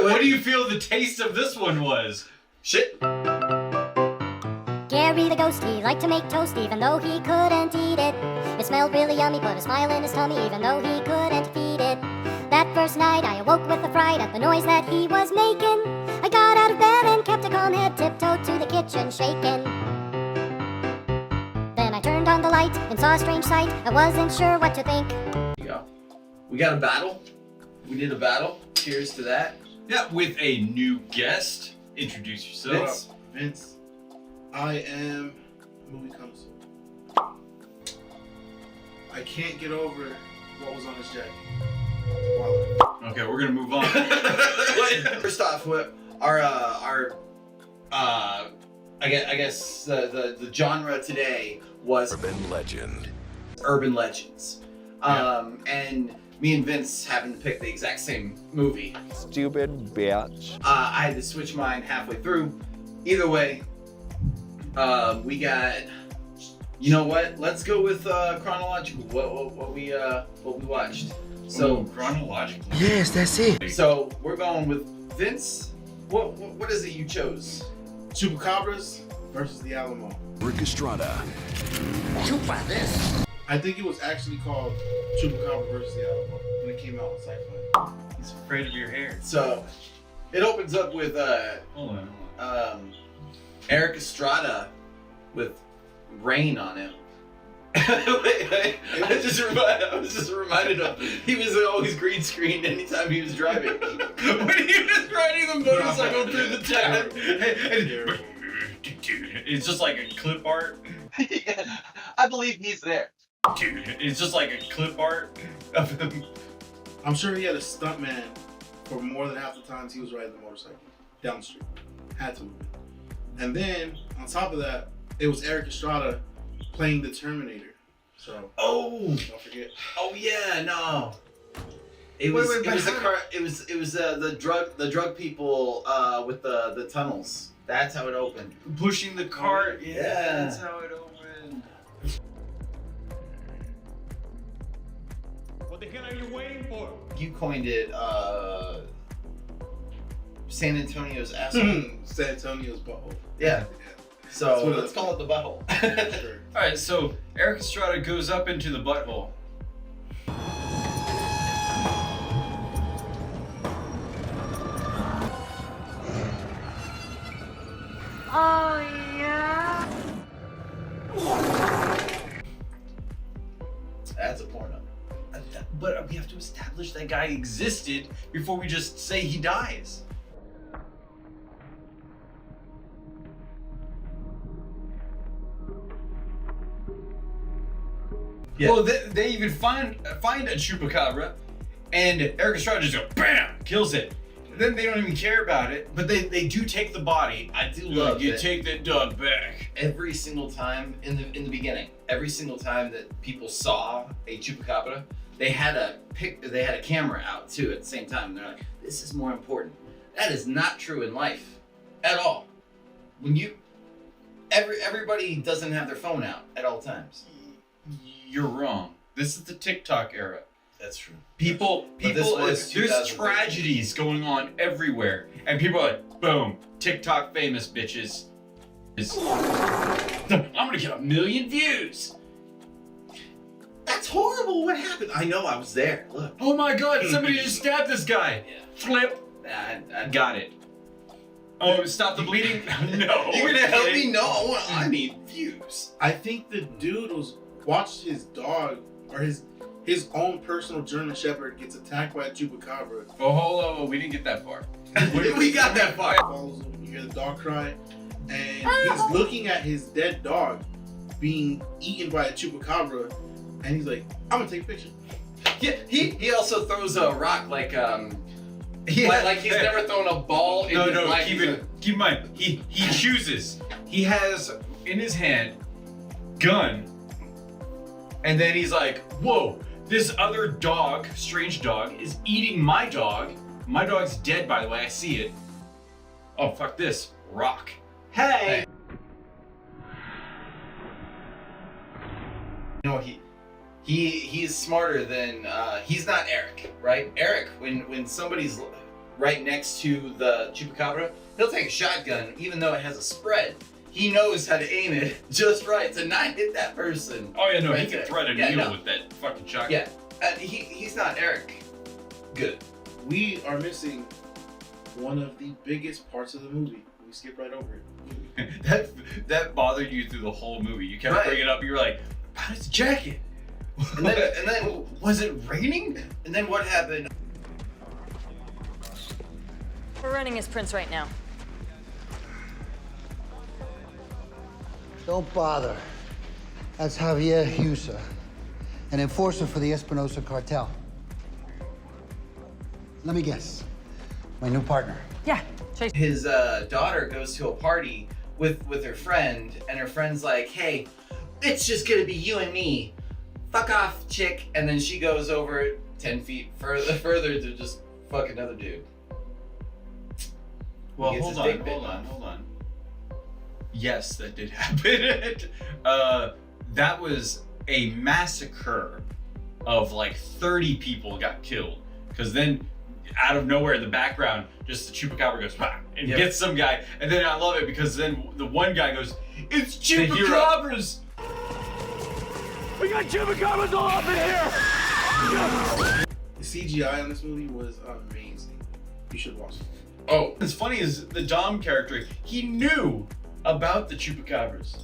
What do you feel the taste of this one was? Shit. Gary the ghost, he liked to make toast even though he couldn't eat it. It smelled really yummy, put a smile in his tummy even though he couldn't feed it. That first night I awoke with a fright at the noise that he was making. I got out of bed and kept a calm head, tiptoed to the kitchen shaking. Then I turned on the light and saw a strange sight. I wasn't sure what to think. Yeah. We got a battle. We did a battle. Cheers to that. Yeah, with a new guest. Introduce yourself. Vince, I am movie connoisseur. I can't get over what was on his jacket. Wow. Okay, we're gonna move on. First off, what I guess the genre today was Urban legend. urban legends. And me and Vince happened to pick the exact same movie. Stupid bitch. I had to switch mine halfway through. Either way, we got. You know what? Let's go with chronological. What we watched. So chronologically. Yes, that's it. So we're going with Vince. What is it you chose? Chupacabras versus the Alamo. Rick Estrada. I think it was actually called Chupacabra versus the Alamo when it came out on Sci-Fi. He's afraid of your hair. So it opens up with Hold on. Eric Estrada with rain on him. I was just reminded of he was always green screened anytime he was driving. When he was riding the motorcycle through the town. It's just like a clip art. Yeah, I believe he's there. It's just like a clip art of him. I'm sure he had a stuntman for more than half the times he was riding the motorcycle down the street. Had to. And then on top of that, it was Eric Estrada playing the Terminator. So don't forget. Oh yeah, no. It was the drug people with the tunnels. That's how it opened. Pushing the cart. Yeah. That's how it opened. What the hell are you waiting for? You coined it San Antonio's asshole. San Antonio's butthole. Yeah. So what let's call it the butthole. Sure. Alright, so Eric Estrada goes up into the butthole. Oh yeah? That's a porno. But we have to establish that guy existed before we just say he dies. Yeah. Well, they even find a Chupacabra, and Eric Estrada just goes, BAM! Kills it. Then they don't even care about it, but they do take the body. I do love you it. take that dog back. Every single time in the beginning, every single time that people saw a Chupacabra, they had a camera out too at the same time. And they're like, this is more important. That is not true in life at all. When everybody doesn't have their phone out at all times. You're wrong. This is the TikTok era. That's true. People, But this was there's 2013. tragedies going on everywhere, and people are like, boom, TikTok famous bitches. I'm gonna get 1 million views. That's horrible. What happened? I know. I was there. Look. Oh my God! Somebody just stabbed this guy. Yeah. Flip. I got it. Oh, stop the bleeding. No. You're gonna help okay. me? No. I need views. I think the dude watched his dog or his own personal German Shepherd gets attacked by a Chupacabra. Oh, hold on. We didn't get that far. We got that far. Follows him, you hear the dog cry, and he's looking at his dead dog being eaten by a Chupacabra, and he's like, "I'm gonna take a picture." Yeah, he also throws a rock like he's never thrown a ball in his No. life. Keep in mind. He chooses. He has in his hand gun, and then he's like, "Whoa! This other dog, strange dog, is eating my dog. My dog's dead, by the way. I see it. Oh fuck this rock. Hey. You know he's smarter than he's not Eric, right? Eric, when somebody's right next to the Chupacabra, he'll take a shotgun, even though it has a spread. He knows how to aim it just right to not hit that person. Oh yeah, no, right he can there. thread a Yeah, needle no. with that fucking shotgun. Yeah, he's not Eric. Good. We are missing one of the biggest parts of the movie. We skip right over it. that bothered you through the whole movie. You kept Right. bringing it up. You were like, "About his jacket." And then was it raining? and then what happened? We're running his prints right now. Don't bother. That's Javier Husa, an enforcer for the Espinosa cartel. Let me guess. My new partner. Yeah, Tracy. His daughter goes to a party with her friend, and her friend's like, "Hey, it's just gonna be you and me. Fuck off, chick." And then she goes over 10 feet further to just fuck another dude. Well, He gets hold his on, dick bitten hold on, off. hold on. Yes, that did happen. That was a massacre of like 30 people got killed. Because then, out of nowhere in the background, just the Chupacabra goes, "Wah," and Yep. gets some guy. And then I love it because then the one guy goes, "It's The hero. Chupacabras!" We got Chupacabras all up in here! The CGI on this movie was amazing. You should watch it. Oh, what's funny is the Dom character, he knew about the Chupacabras.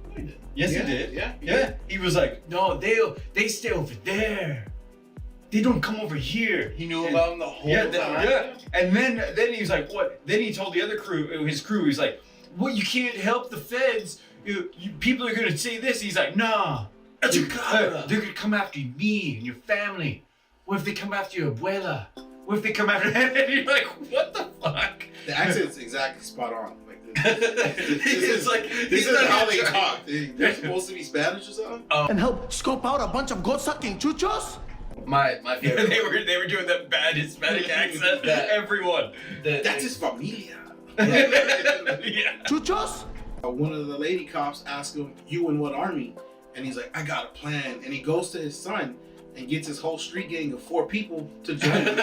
No, he didn't. Yes, Yeah, he did. yeah, he Yeah. did. He was like, "No, they stay over there. They don't come over here." He knew about him the whole Yeah, time. yeah. And then he was like, "What?" Then he told the other crew, his crew, he's like, "Well, you can't help the feds. People are gonna say this." He's like, "Nah, A Chupacabra. they're gonna come after me and your family. What if they come after your abuela? What if they come after?" And you're like, "What the fuck?" The accent's exactly spot on. Like It's like, this he's is not how even they trying. talk. They're supposed to be Spanish or something. And help scope out a bunch of goat-sucking chuchos? My favorite. they were doing that bad Hispanic accent. That- Everyone. That's his familia. Yeah. Chuchos? One of the lady cops asked him, "You in what army?" And he's like, "I got a plan." And he goes to his son and gets his whole street gang of 4 people to join him.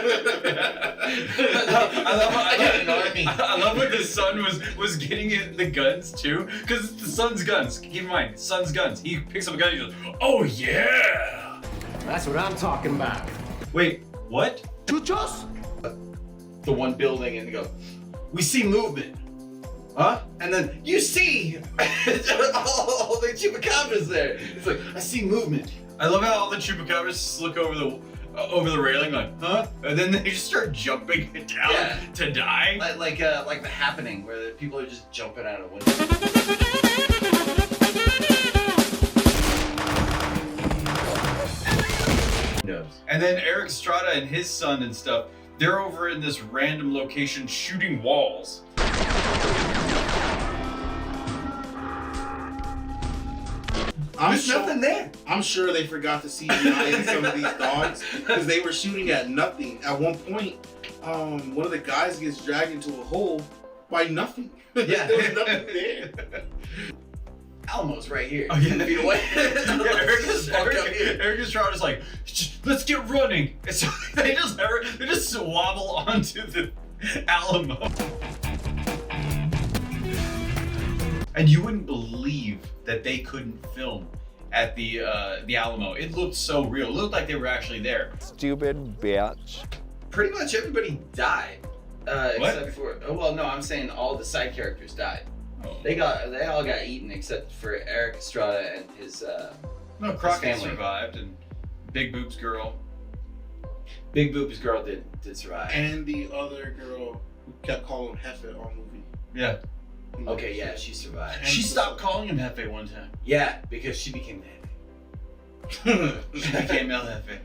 I love when the son was getting the guns too, because it's the son's guns. Keep in mind, son's guns. He picks up a gun and he goes, "Oh yeah!" That's what I'm talking about. Wait, what? Chuchos? The one building, and they go, "We see movement." Huh? And then you see all the Chupacabras there. It's like, "I see movement." I love how all the Chupacabras just look over the railing like, "Huh?" And then they just start jumping down Yeah. to die. Like The Happening, where the people are just jumping out of windows. And then Eric Estrada and his son and stuff, they're over in this random location shooting walls. There's nothing there. I'm sure they forgot the CGI in some of these dogs because they were shooting at nothing. At one point, one of the guys gets dragged into a hole by nothing. Yeah. There was nothing there. Alamo's right here. Oh, yeah. 10 feet away. Eric Estrada's like, "Let's get running." And so they just wobble onto the Alamo. And you wouldn't believe that they couldn't film at the Alamo. It looked so real. It looked like they were actually there. Stupid bitch. Pretty much everybody died. What? Except for, oh, well, no, I'm saying all the side characters died. Oh. They all got eaten except for Eric Estrada and his No, Crockett family. survived, and Big Boobs Girl. Big Boob's girl did survive. And the other girl who kept calling him Hefe all movie. Yeah. Okay, yeah, she survived. She stopped calling him Hefe one time. Yeah, because she became the Hefe. She became El Jefe.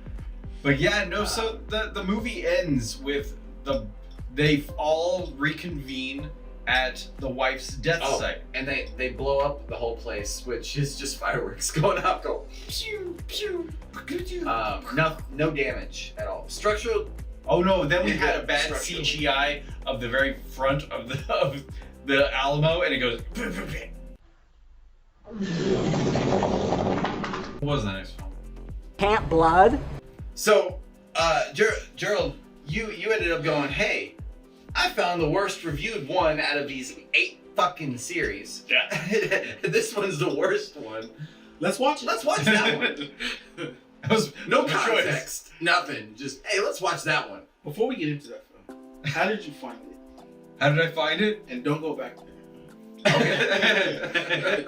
But yeah, no, so the movie ends with they all reconvene at the wife's death site. And they blow up the whole place, which is just fireworks going up. Go Pew, pew, pew. no damage at all. Structural. Oh no, then we Yeah, had a bad structural. CGI of the very front of the Alamo, and it goes. What was the next film? Camp Blood? So, Gerald, you ended up going, hey, I found the worst reviewed one out of these 8 fucking series. Yeah. This one's the worst one. Let's watch it. Let's watch that one. That was No choice. context, nothing. Just, hey, let's watch that one. Before we get into that film, how did you find it? How did I find it? And don't go back there. Okay.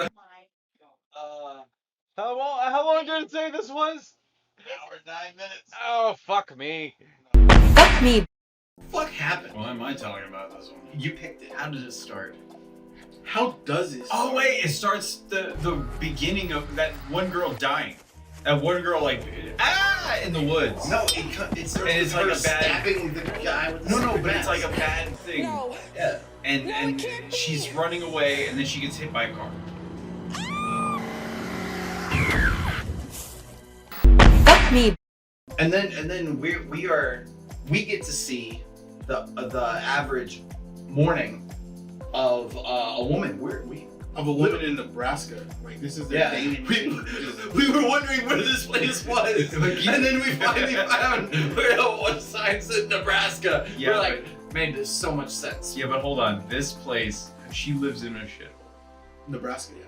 How long did it say this was? Hour 9 minutes. Oh, fuck me. Fuck me. What happened? Why am I talking about this one? You picked it. How did it start? How does it? Oh wait, it starts the beginning of that one girl dying. That one girl like in the woods. No, it starts And it's with like her a bad- stabbing the guy with the No, stupid but it's like a mask. bad thing. Yeah. And she's running away, and then she gets hit by a car. Fuck me. And then we get to see the average morning of a woman. Of a woman in Nebraska. Like, this is their daily routine. we were wondering where this place was, and then we finally found where one sign said Nebraska. Yeah, we're like, made this so much sense. Yeah, but hold on. This place, she lives in a shithole. Nebraska, yeah.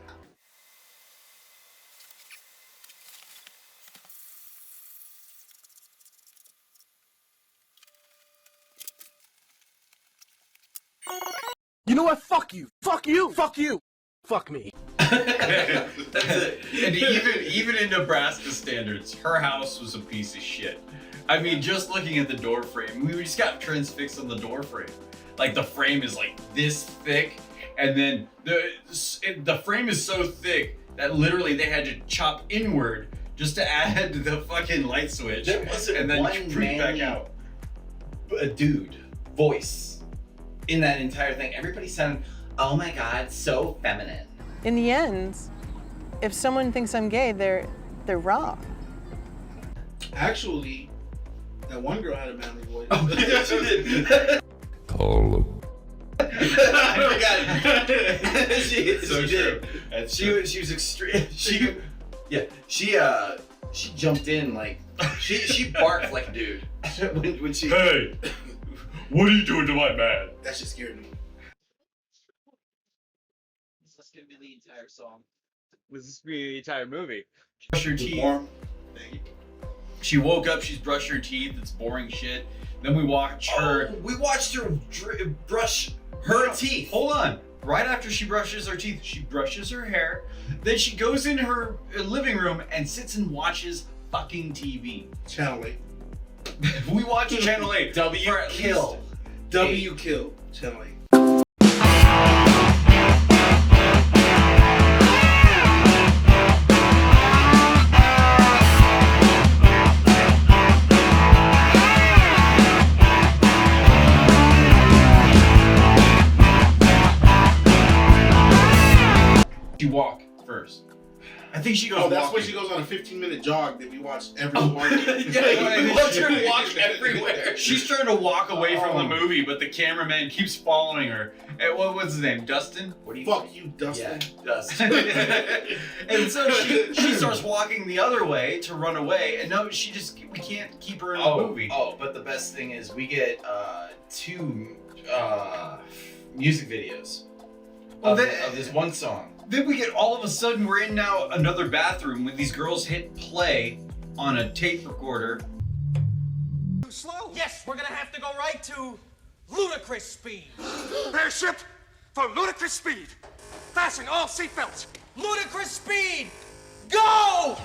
You know what? Fuck you. Fuck you. Fuck you. Fuck me. That's it. And even in Nebraska standards, her house was a piece of shit. I mean, just looking at the door frame, we just got transfixed on the door frame. Like the frame is like this thick, and then the frame is so thick that literally they had to chop inward just to add the fucking light switch, There wasn't and then one print back manly- out. A dude voice in that entire thing. Everybody sounded, oh my god, so feminine. In the end, if someone thinks I'm gay, they're wrong. Actually, that one girl had a manly voice. She did. Call. I forgot. she So did. true. That's She was extreme. She jumped in like she barked like a dude when she. Hey, what are you doing to my man? That shit scared me. This is gonna be the entire song. Was this be the entire movie? Brush her teeth. She woke up, she's brushed her teeth, it's boring shit. Then we watch her. Oh, we watched her brush her teeth. Hold on. Right after she brushes her teeth, she brushes her hair. Then she goes in her living room and sits and watches fucking TV. Channel 8. We watch Channel 8. W for at kill. least- W Kill. Channel 8. She walk first. I think she goes. Oh, that's when walking. she goes on a 15-minute jog that we watched every morning. Yeah, we watch her walk everywhere. She's trying to walk away from the Oh. movie, but the cameraman keeps following her. And what's his name? Dustin? What do you? Fuck you, Dustin. Yeah, Dustin. And so she starts walking the other way to run away, and no, we can't keep her in the movie. Oh, but the best thing is we get 2 music videos Oh, of, that- of this one song. Then we get all of a sudden we're in now another bathroom when these girls hit play on a tape recorder. Slow. Yes, we're gonna have to go right to ludicrous speed. Airship for ludicrous speed. Fasten all seatbelts. Ludicrous speed. Go!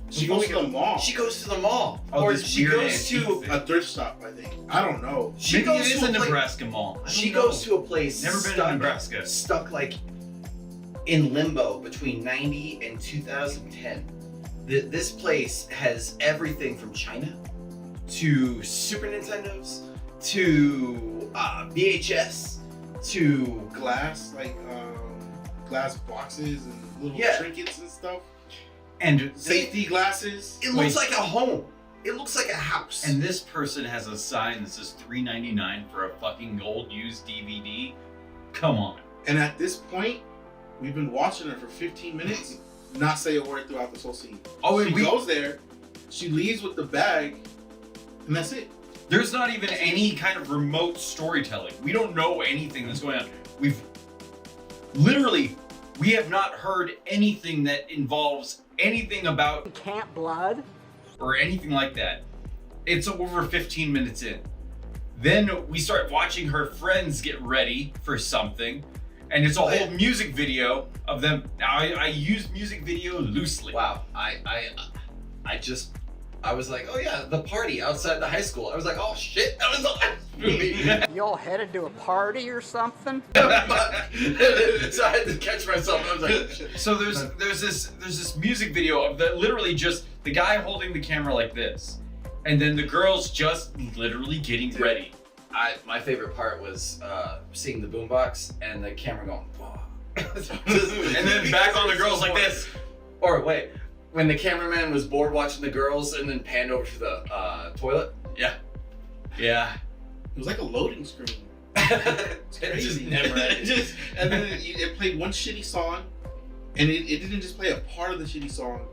She goes to the mall. She goes to the mall, Oh, or this she weird goes to. antique A thrift stop, I think. I don't know. She Maybe goes it is to a a pla- Nebraska mall. I She don't know. goes to a place. Never been stuck, to Nebraska. Stuck like in limbo between 90 and 2010. This place has everything from China to Super Nintendos to VHS to Glass, like glass boxes and little Yeah. trinkets and stuff. And Safety glasses. It looks like a home. It looks like a house. And this person has a sign that says $3.99 for a fucking old used DVD. Come on. And at this point, we've been watching her for 15 minutes, not say a word throughout this whole scene. Oh, she and goes there, she leaves with the bag, and that's it. There's not even any kind of remote storytelling. We don't know anything that's going on. We have not heard anything that involves anything about Camp Blood? or anything like that. It's over 15 minutes in. Then we start watching her friends get ready for something, and it's a whole music video of them. Now I use music video loosely. Wow, I was like, oh yeah, the party outside the high school. I was like, oh shit, that was the last movie. Y'all headed to a party or something? So I had to catch myself. I was like, shit. So there's this music video of literally just the guy holding the camera like this, and then the girls just literally getting ready. My favorite part was seeing the boombox and the camera going, whoa. And then back on the girls like this. Or wait, when the cameraman was bored watching the girls and then panned over to the toilet. Yeah. Yeah. It was like a loading screen. It just never ended. And then it played one shitty song, and it didn't just play a part of the shitty song.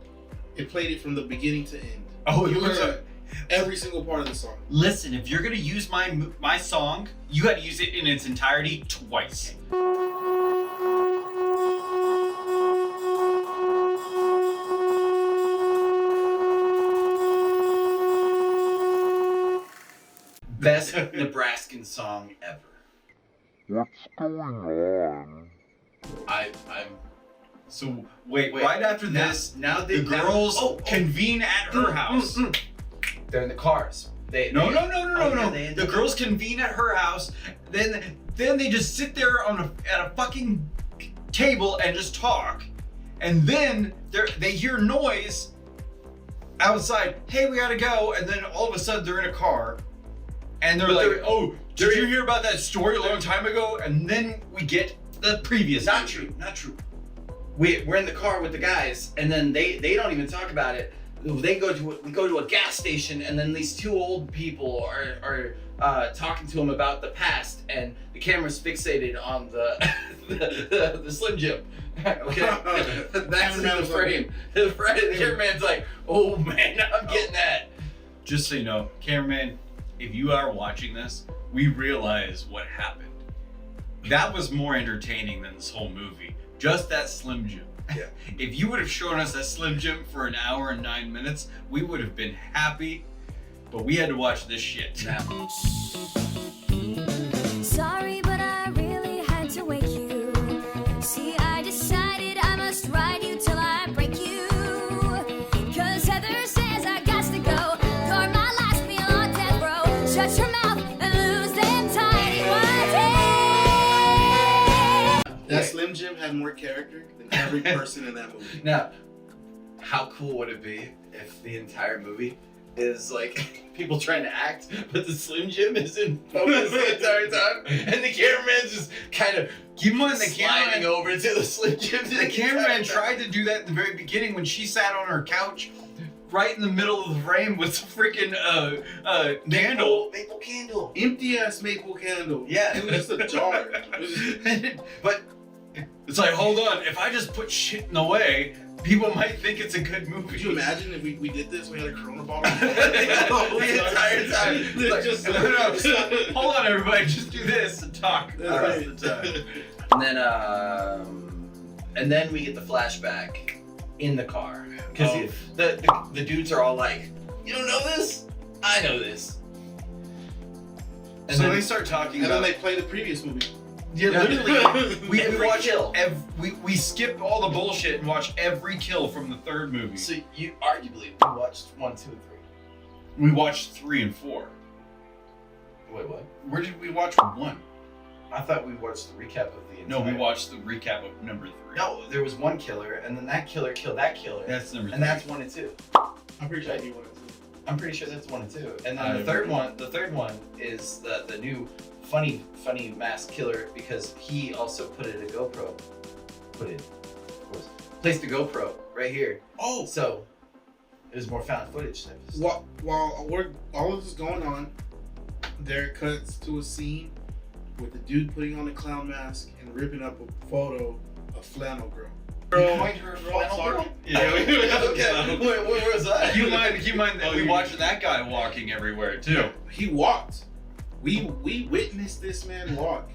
It played it from the beginning to end. Oh, you it was heard every single part of the song. Listen, if you're gonna use my song, you got to use it in its entirety twice. Best Nebraskan song ever. What's going on? I'm. So wait, right after this, now the girls convene at her house. They're in the cars. No. They The girls convene at her house. Then they just sit there at a fucking table and just talk. And then they hear noise outside. Hey, we gotta go. And then all of a sudden they're in a car, and they're like, "Oh, did you hear about that story a long time ago?" And then we get the previous. Not true. We're in the car with the guys, and then they don't even talk about it. We go to a gas station, and then these two old people are talking to them about the past, and the camera's fixated on the Slim Jim. Okay, that's in the frame. The cameraman's like, "Oh man, I'm getting that." Just so you know, cameraman, if you are watching this, we realize what happened. That was more entertaining than this whole movie. Just that Slim Jim. Yeah. If you would have shown us that Slim Jim for an hour and 9 minutes, we would have been happy. But we had to watch this shit. Now. Sorry, but I really had to wake you. See, I decided I must ride you till I break you. 'Cause Heather says I got to go. You're my last meal on death row. Shut your mouth and lose them tiny white. That Slim Jim had more character than every person in that movie. Now, how cool would it be if the entire movie is like people trying to act, but the Slim Jim is in focus the entire time, and the cameraman's just kind of sliding over to the Slim Jim. The cameraman tried to do that at the very beginning when she sat on her couch right in the middle of the frame with freaking candle. Maple candle. Empty ass maple candle. Yeah. It was just a jar. But it's like, hold on, if I just put shit in the way, people might think it's a good movie. Could you imagine if we did this? We had a Corona bottle the entire time. Like, just, hold on, everybody, just do this and talk the rest of the time. And then we get the flashback in the car because the dudes are all like, "You don't know this? I know this." And so they start talking and about. then they play the previous movie. Yeah, literally, we watch kill. We skip all the bullshit and watch every kill from the third movie. So you arguably watched 1, 2, and 3. We watched 3 and 4. Wait, what? Where did we watch 1? I thought we watched the recap of the. No, we watched the recap of number 3. No, there was one killer, and then that killer killed that killer. That's number 3. And that's 1 and 2. I'm pretty sure I do 1 and 2. I'm pretty sure that's 1 and 2. And then the third one is the new funny masked killer because he also put in a GoPro. Of course. placed the GoPro right here. Oh, So it was more found footage type of stuff. while all of this is going on, there cuts to a scene with the dude putting on a clown mask and ripping up a photo of Flannel Girl. You coined her flannel girl? Yeah. Okay. Where was that? Keep in mind that we watched that guy walking everywhere too. He walked. We witnessed this man walk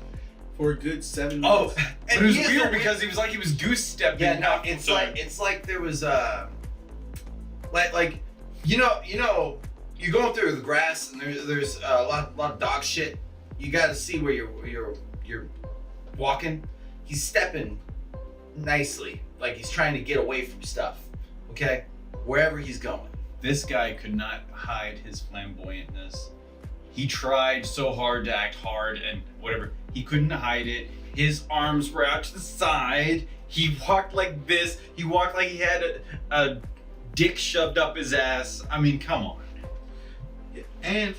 for a good 7 Oh, minutes. But it was weird because he was goose stepping. Yeah, no, half the time. it's like there was like you know you're going through the grass and there's a lot of dog shit. You got to see where you're walking. He's stepping nicely, like he's trying to get away from stuff. Okay, wherever he's going. This guy could not hide his flamboyantness. He tried so hard to act hard and whatever. He couldn't hide it. His arms were out to the side. He walked like this. He walked like he had a dick shoved up his ass. I mean, come on. And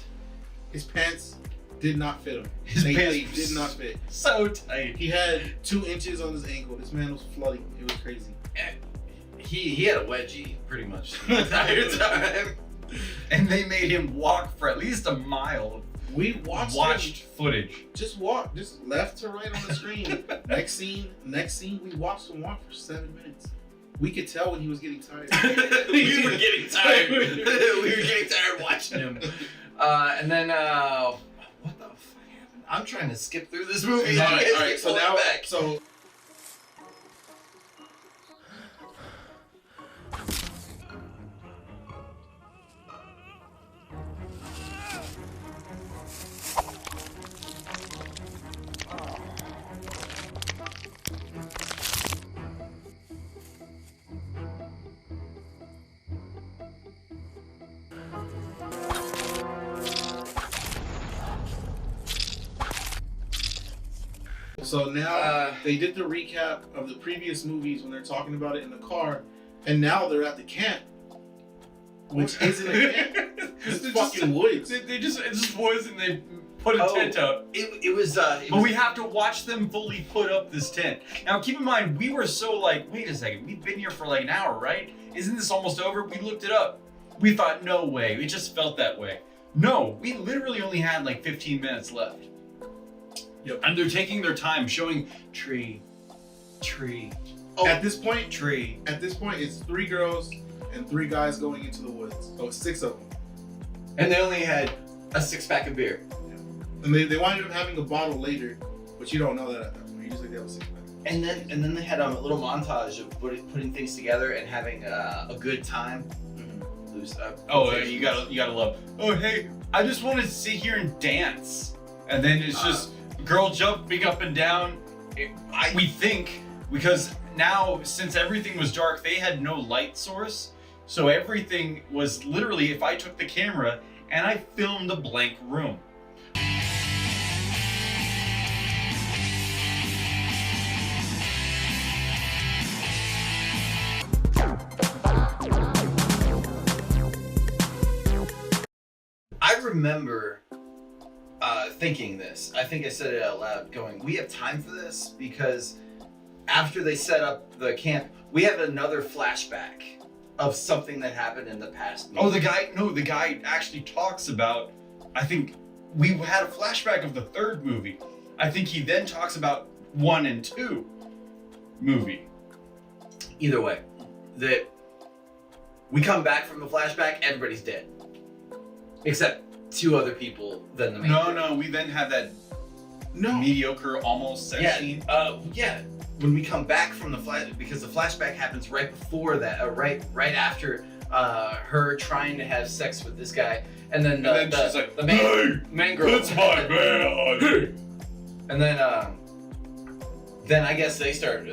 his pants did not fit him. His They pants did not fit. So tight. He had 2 inches on his ankle. This man was flooding. It was crazy. He had a wedgie pretty much the entire time. And they made him walk for at least a mile. We watched him footage. just walk, just left to right on the screen. next scene, we watched him walk for 7 minutes. We could tell when he was getting tired. we were getting tired. we were getting tired watching him. And then what the fuck happened? I'm trying to skip through this movie. All right. So now, so So now they did the recap of the previous movies when they're talking about it in the car, and now they're at the camp, which isn't a camp. It's fucking woods. It's just woods, and they put a tent up. It was. But we have to watch them fully put up this tent. Now, keep in mind, we were so like, wait a second, we've been here for like an hour, right? Isn't this almost over? We looked it up. We thought, no way. It just felt that way. No, we literally only had like 15 minutes left. Yep. And they're taking their time showing tree. Oh, at this point, tree. At this point, it's 3 girls and 3 guys going into the woods. So it's 6 of them. And they only had a 6-pack of beer. And they wound up having a bottle later, but you don't know that at that point. You just think they have a 6-pack. And then they had a little montage of putting things together and having a good time. You gotta love. Oh hey, I just want to sit here and dance, and then it's just girl jumping up and down. We think because now since everything was dark, they had no light source, so everything was literally if I took the camera and I filmed a blank room. I remember thinking this. I think I said it out loud, going, we have time for this because after they set up the camp, we have another flashback of something that happened in the past. Oh, the guy actually talks about, I think we had a flashback of the 3rd movie. I think he then talks about 1 and 2 movie. Either way, that we come back from the flashback, everybody's dead. Except 2 other people than the main group. No, we then have that mediocre almost sex scene. Yeah. When we come back from the because the flashback happens right before that, right after her trying to have sex with this guy, and then she's like, the main girl. That's my man. And then I guess they start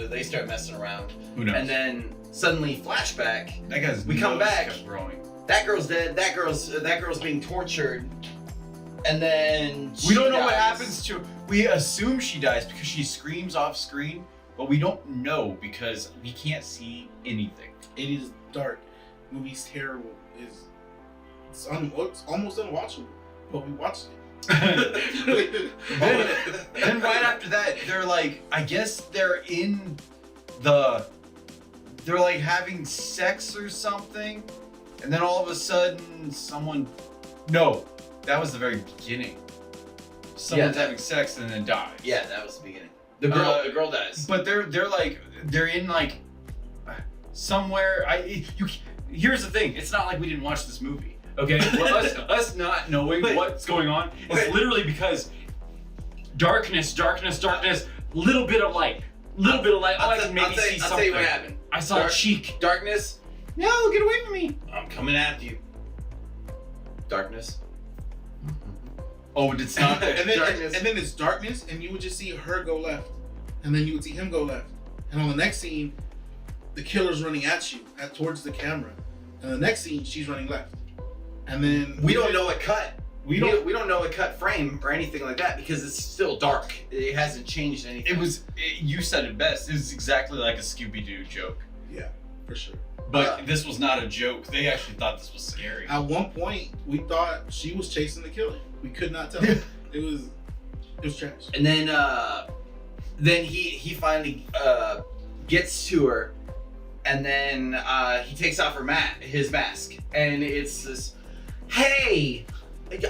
messing around. Who knows? And then suddenly flashback. That guy's we come back. Kept growing. That girl's dead. That girl's being tortured. And then we don't know what happens to her. We assume she dies because she screams off screen, but we don't know because we can't see anything. It is dark. The movie's terrible. It's almost unwatchable, but we watched it. then right after that, they're like, I guess they're in the they're like having sex or something, and then all of a sudden someone. No, that was the very beginning. Someone's having sex and then dies. Yeah, that was the beginning. The girl dies. But they're in like somewhere. Here's the thing. It's not like we didn't watch this movie. Okay, well, us not knowing what's going on is literally because darkness, little bit of light. Oh, I can maybe see something. I'll tell you what happened. I saw a cheek. Darkness. No, get away from me. I'm coming after you. Darkness. Oh, it's not. And then it's darkness, and you would just see her go left, and then you would see him go left, and on the next scene, the killer's running at you, towards the camera, and the next scene she's running left, and then we don't know it cut. We don't know it cut frame or anything like that because it's still dark. It hasn't changed anything. You said it best. It was exactly like a Scooby-Doo joke. Yeah, for sure. But this was not a joke. They actually thought this was scary. At one point, we thought she was chasing the killer. We could not tell. It was trash. And then he finally gets to her, and then he takes off his mask, and it's this, hey,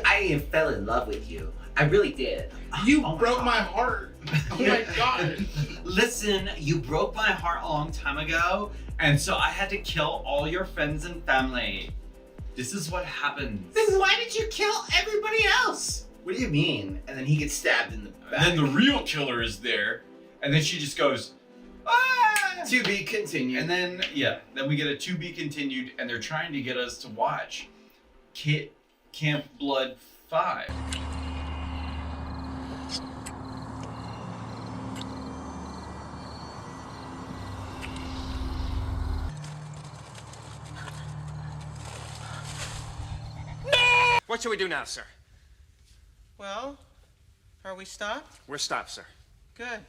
I fell in love with you. I really did. You broke my heart. Oh my God. Listen, you broke my heart a long time ago, and so I had to kill all your friends and family. This is what happens. Then why did you kill everybody else? What do you mean? And then he gets stabbed in the back. And then the real killer is there, and then she just goes, ah! To be continued. And then, then we get a to be continued, and they're trying to get us to watch Camp Blood 5. What should we do now, sir? Well, are we stopped? We're stopped, sir. Good.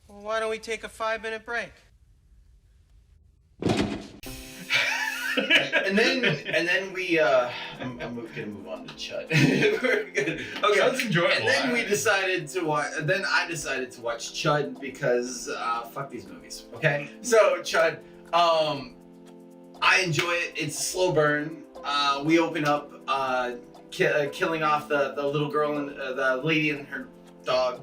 Well, why don't we take a 5-minute break? And then we I'm gonna move on to C.H.U.D. We're good. Okay. Chud's enjoyable. And then we decided to watch. Then I decided to watch C.H.U.D because fuck these movies. Okay. So C.H.U.D. I enjoy it. It's a slow burn. We open up killing off the little girl and the lady and her dog,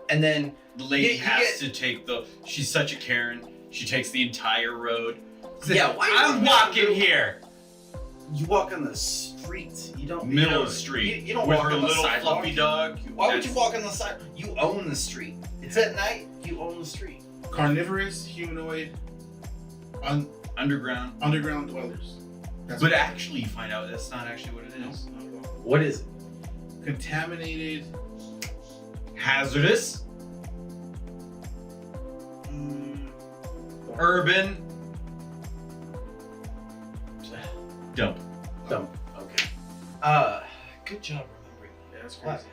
and then the lady has to take she's such a Karen. She takes the entire road. Yeah, why I'm walking here. You walk on the street. You don't middle of the street. You don't with walk her on the little sidewalk. fluffy dog. Why would you walk on the side? You own the street. It's at night. You own the street. Carnivorous, humanoid, underground dwellers. But actually, you find out that's not actually what it is. What is it? Contaminated, hazardous, urban, dump. Okay. Good job remembering. Yeah, that's crazy.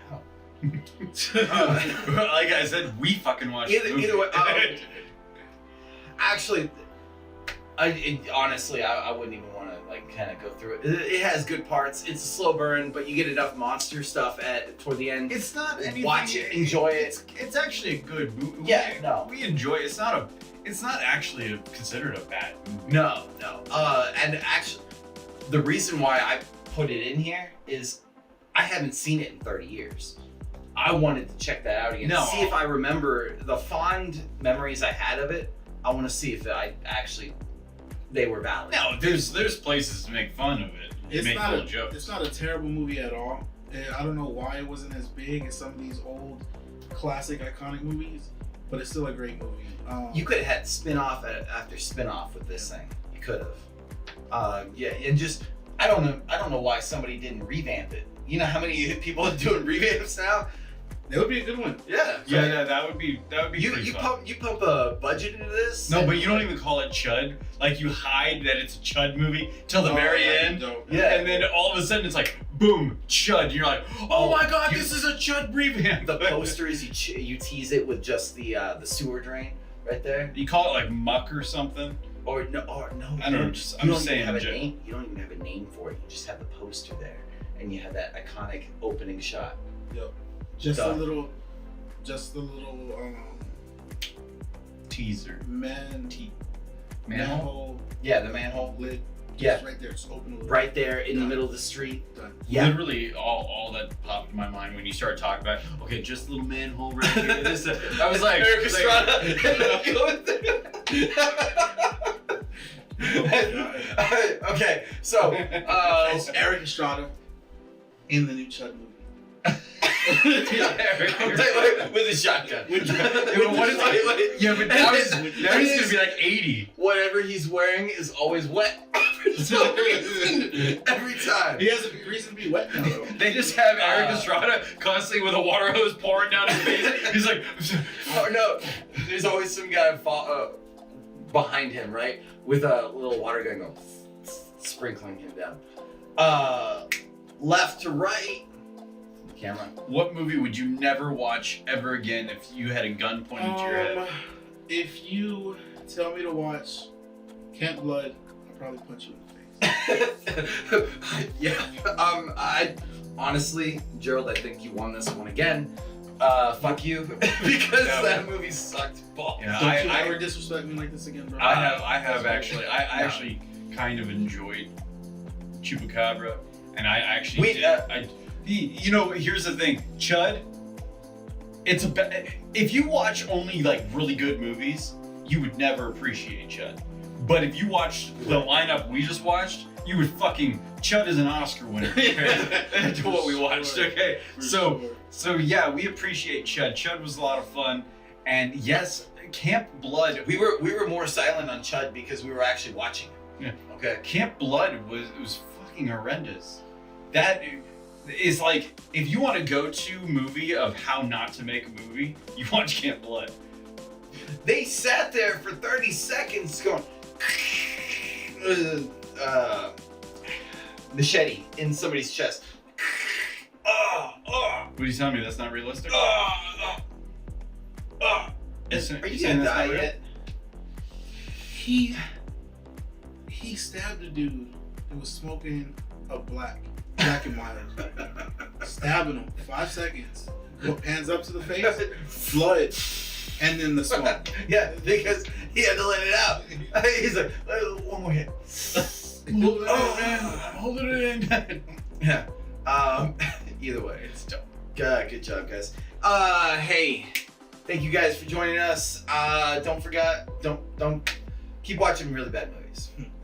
Like I said, we fucking watched the movie. Either way, actually, honestly, I wouldn't even want to kind of go through it. It has good parts. It's a slow burn, but you get enough monster stuff toward the end. It's not anything. Watch it, enjoy it. It's actually a good movie. Yeah, we enjoy it. It's not actually considered a bad movie. No. And actually, the reason why I put it in here is I haven't seen it in 30 years. I wanted to check that out again. See if I remember the fond memories I had of it. I want to see if they were valid. No, there's places to make fun of it. Jokes. It's not a terrible movie at all. I don't know why it wasn't as big as some of these old classic iconic movies, but it's still a great movie. You could have had spin-off after spin-off with this thing. You could have. And just I don't know why somebody didn't revamp it. You know how many people are doing revamps now? That would be a good one. Yeah. Yeah, that would be you pretty fun. You pump a budget into this? No, but you don't even call it C.H.U.D. Like you hide that it's a C.H.U.D. movie till the very end. Yeah. And then all of a sudden it's like, boom, C.H.U.D. You're like, oh my god, this is a C.H.U.D. revamp. The poster is you tease it with just the sewer drain right there. You call it like muck or something? Or no. I don't know. I'm just saying. You don't even have a name for it. You just have the poster there, and you have that iconic opening shot. Yep. Just a little teaser. Manhole? Yeah, the manhole. Lid. Yeah. Just right there. Just open a little. Right there in the Done. middle of the street. Done. Yeah. Literally, all that popped in my mind when you started talking about, okay, just a little manhole right here. This, I was like, Eric Estrada. Okay, so It's Eric Estrada in the new C.H.U.D movie. with a shotgun. but now he's gonna be like 80. Whatever he's wearing is always wet. Every time. He has a reason to be wet now, though. They just have Eric Estrada constantly with a water hose pouring down his face. He's like, Oh no! There's always some guy behind him, right, with a little water gun going, sprinkling him down. Left to right. Camera. what movie would you never watch ever again if you had a gun pointed to your head? If you tell me to watch Camp Blood, I'll probably punch you in the face. Yeah. I honestly, Gerald, I think you won this one again. Fuck you, because that movie sucked balls. Yeah, Don't you ever disrespect me like this again, bro. I have actually. I actually kind of enjoyed Chupacabra, and I actually did. You know, here's the thing, C.H.U.D. If you watch only like really good movies, you would never appreciate C.H.U.D. But if you watch the lineup we just watched, you would fucking C.H.U.D. is an Oscar winner compared to what we watched. Okay, so yeah, we appreciate C.H.U.D. C.H.U.D. was a lot of fun, and yes, Camp Blood. We were more silent on C.H.U.D because we were actually watching it. Yeah. Okay. Camp Blood was fucking horrendous. That is like, if you want a go-to movie of how not to make a movie, you watch Camp Blood. They sat there for 30 seconds going machete in somebody's chest. What are you telling me? That's not realistic? Are you gonna die yet? He stabbed a dude who was smoking a black and mild. Stabbing him 5 seconds. Hands up to the face, blood, and then the smoke. Yeah, because he had to let it out. He's like, one more hit. I'm holding it in. Yeah. Either way, it's dope. Good job, guys. Hey, thank you guys for joining us. Don't forget, don't keep watching really bad movies.